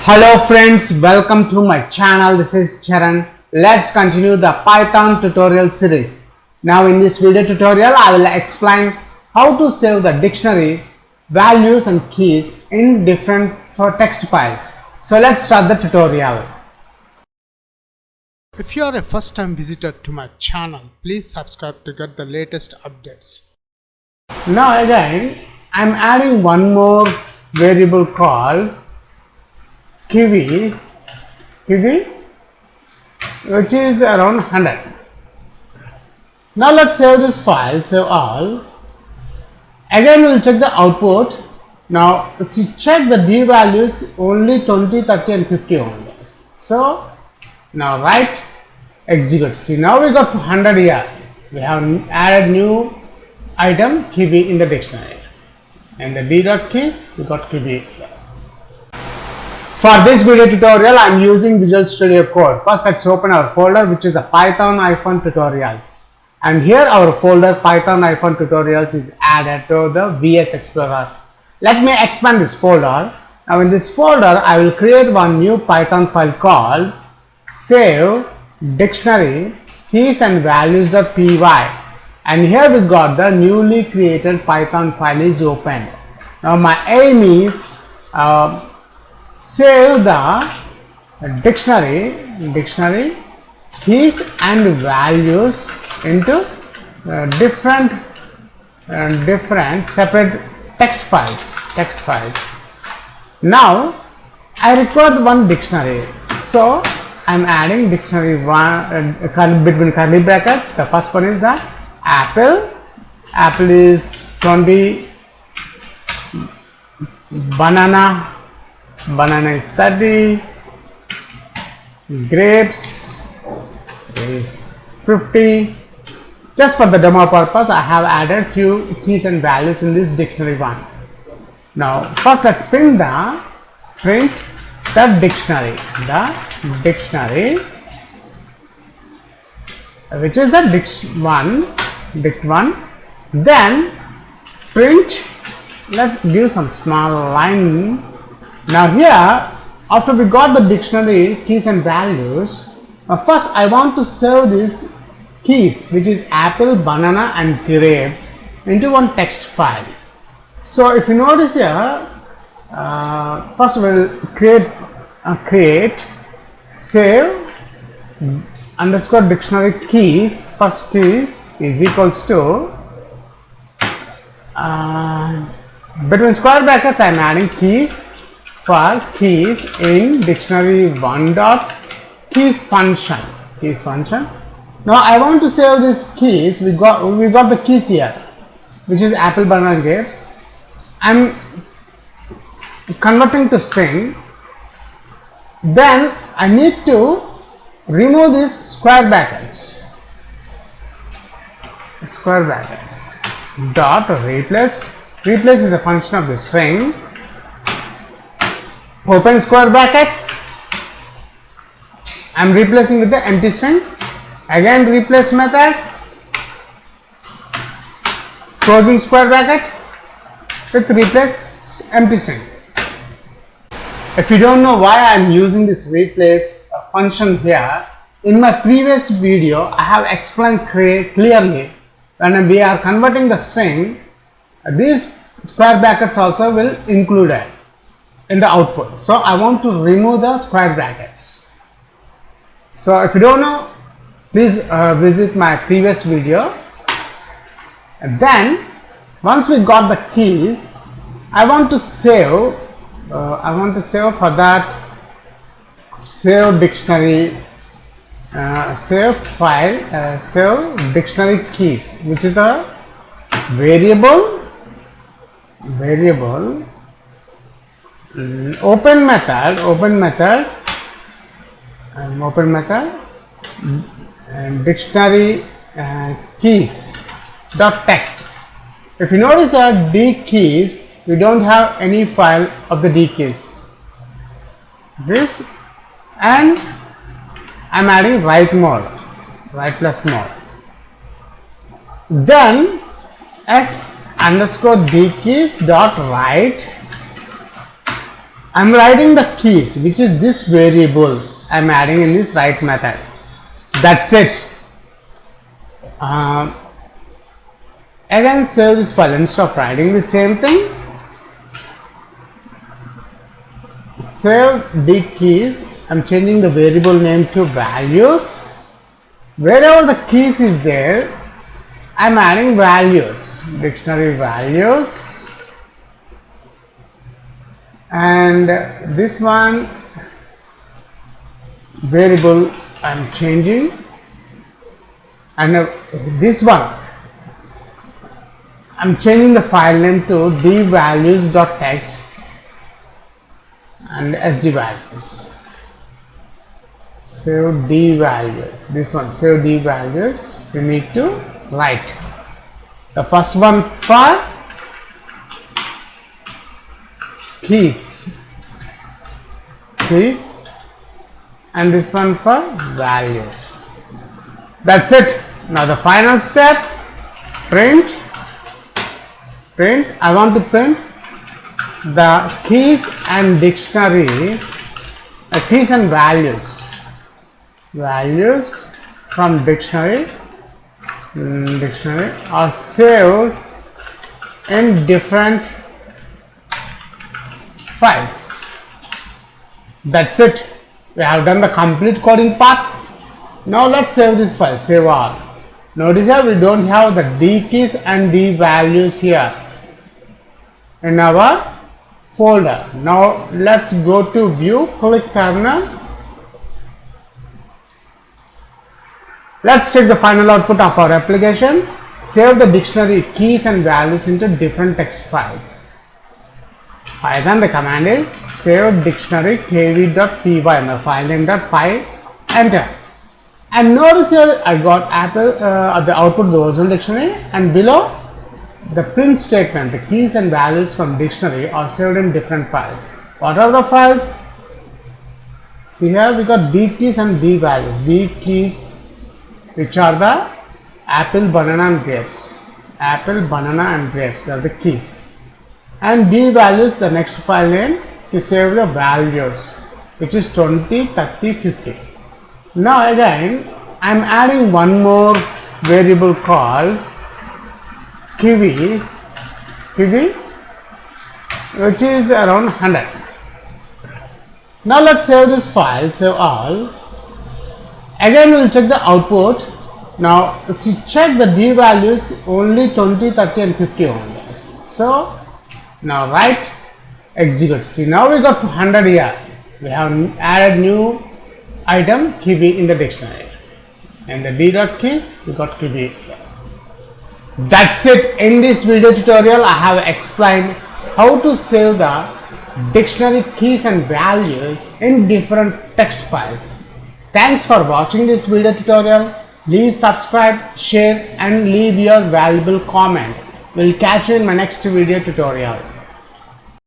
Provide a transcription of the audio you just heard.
Hello friends, welcome to my channel. This is Charan. Let's continue the Python tutorial series. Now in this video tutorial I will explain how to save the dictionary values and keys in different text files. So let's start the tutorial. If you are a first time visitor to my channel, please subscribe to get the latest updates. Now again I am adding one more variable called kiwi, which is around 100. Now let's save this file, save all. Again we will check the output. Now if you check the d values, only 20, 30 and 50 only. So now write, execute. See, now we got 100 here. We have added new item kiwi in the dictionary, and the d.keys we got kiwi. For this video tutorial, I am using Visual Studio Code. First, let's open our folder, which is a Python-tutorials. And here our folder Python-tutorials is added to the VS Explorer. Let me expand this folder. Now in this folder, I will create one new Python file called save dictionary keys and values.py. And here we got the newly created Python file is opened. Now my aim is save the dictionary keys and values into different separate text files. Now I require one dictionary, so I am adding dictionary one between curly brackets. The first one is the apple is 20, banana is 30, grapes is 50. Just for the demo purpose, I have added few keys and values in this dictionary one. Now first let's print the dictionary, which is the dict1. Then print, let's give some small line. Now here, after we got the dictionary keys and values, first I want to save these keys, which is apple, banana and grapes, into one text file. So if you notice here, first we will create save underscore dictionary keys. First keys is equals to between square brackets I am adding keys for keys in dictionary one dot keys function. Now I want to save these keys. We got the keys here, which is apple, banana, grapes. I'm converting to string. Then I need to remove these square brackets. Dot replace is a function of the string. Open square bracket, I am replacing with the empty string. Again replace method, closing square bracket with replace empty string. If you don't know why I am using this replace function here, in my previous video I have explained clearly. When we are converting the string, these square brackets also will include it in the output. So I want to remove the square brackets. So if you don't know, please visit my previous video. And then once we got the keys, I want to save for that save dictionary save file save dictionary keys, which is a variable open method and dictionary keys dot text. If you notice d keys, we don't have any file of the d keys. This, and I'm adding write plus mode. Then s underscore d keys dot write I'm writing the keys, which is this variable I'm adding in this write method. That's it. Again save this file. Instead of writing the same thing, save the keys. I'm changing the variable name to values. Wherever the keys is there, I'm adding values, dictionary values, and this one variable I'm changing, and this one I'm changing the file name to dvalues.txt and sd values. Save d values. This one, save d values. We need to write the first one for keys, and this one for values. That's it. Now the final step, print. I want to print the keys and dictionary, keys and values from dictionary are saved in different files. That's it. We have done the complete coding part. Now let's save this file. Save all. Notice here we don't have the d keys and d values here in our folder. Now let's go to view, click terminal. Let's check the final output of our application. Save the dictionary keys and values into different text files. Python, the command is save dictionary kv.py, my file name.py, enter. And notice here I got the output the original dictionary, and below the print statement, the keys and values from dictionary are saved in different files. What are the files? See here we got d keys and d values. D keys, which are the apple, banana and grapes. Apple, banana and grapes are the keys. And d values, the next file name to save the values, which is 20, 30, 50. Now again I am adding one more variable called kiwi, which is around 100. Now let's save this file, save all. Again we will check the output. Now if you check the d values, only 20, 30 and 50 only. So now write, execute. See, now we got 100 here. We have added new item kiwi in the dictionary, and the d.keys we got kiwi. That's it. In this video tutorial I have explained how to save the dictionary keys and values in different text files. Thanks for watching this video tutorial. Please subscribe, share and leave your valuable comment. We'll catch you in my next video tutorial.